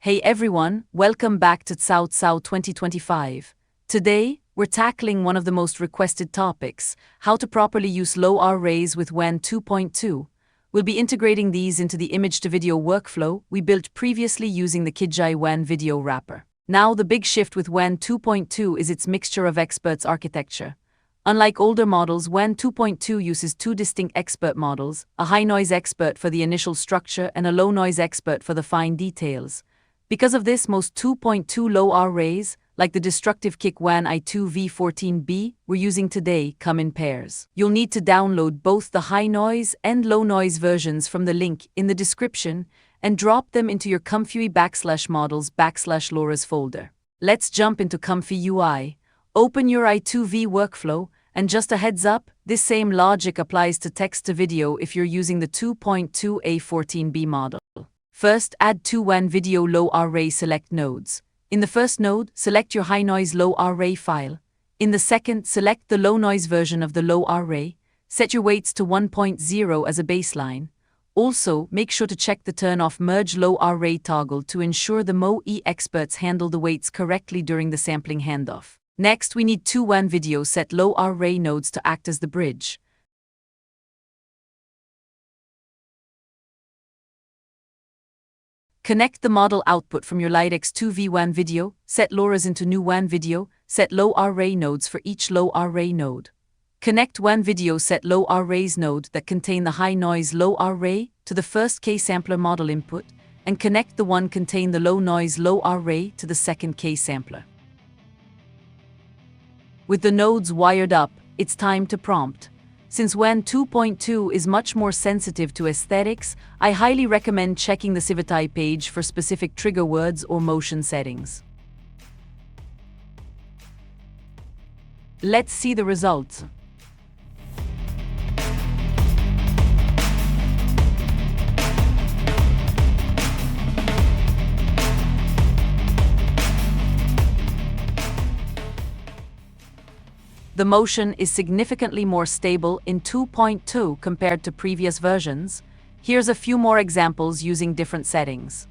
Hey everyone, welcome back to 2025. Today, we're tackling one of the most requested topics, how to properly use LoRAs with Wan 2.2. We'll be integrating these into the image-to-video workflow we built previously using the Kijai Wan Video wrapper. Now the big shift with Wan 2.2 is its mixture of experts architecture. Unlike older models, Wan 2.2 uses two distinct expert models, a high-noise expert for the initial structure and a low-noise expert for the fine details. Because of this, most 2.2 LoRAs, like the destructive Kijai Wan i2v14b we're using today, come in pairs. You'll need to download both the high-noise and low-noise versions from the link in the description and drop them into your ComfyUI/models/LoRAs folder. Let's jump into ComfyUI. Open your i2v workflow, and just a heads up, this same logic applies to text-to-video if you're using the 2.2 A14b model. First, add two Wan Video LoRA Select nodes. In the first node, select your high-noise LoRA file. In the second, select the low-noise version of the LoRA. Set your weights to 1.0 as a baseline. Also, make sure to check the turn-off Merge LoRA toggle to ensure the MoE experts handle the weights correctly during the sampling handoff. Next, we need two Wan Video Set LoRA nodes to act as the bridge. Connect the model output from your LiteX2V Wan Video, set LoRAs into new Wan Video, set LoRA nodes for each LoRA node. Connect Wan Video set LoRAs node that contain the high-noise LoRA to the first KSampler model input, and connect the one contain the low-noise LoRA to the second KSampler. With the nodes wired up, it's time to prompt. Since Wan 2.2 is much more sensitive to aesthetics, I highly recommend checking the Civitai page for specific trigger words or motion settings. Let's see the results. The motion is significantly more stable in 2.2 compared to previous versions. Here's a few more examples using different settings.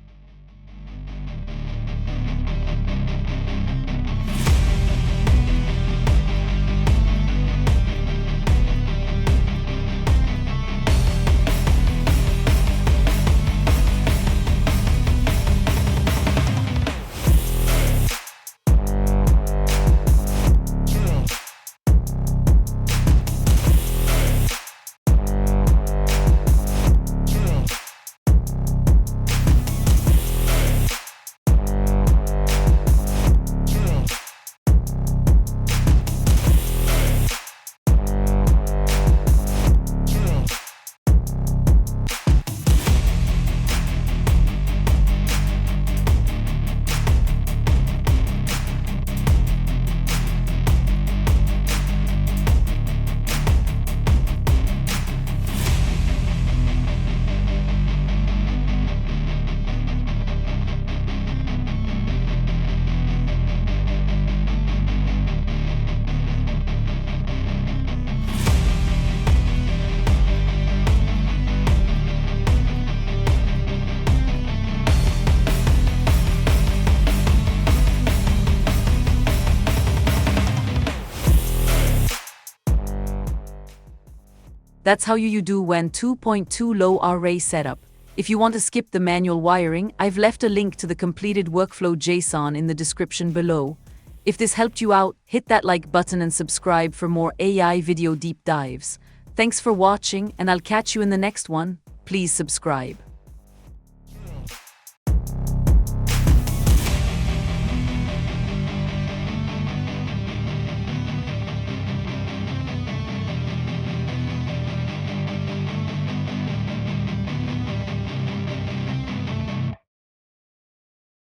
That's how you do Wan 2.2 LoRA setup. If you want to skip the manual wiring, I've left a link to the completed workflow JSON in the description below. If this helped you out, hit that like button and subscribe for more AI video deep dives. Thanks for watching, and I'll catch you in the next one. Please subscribe.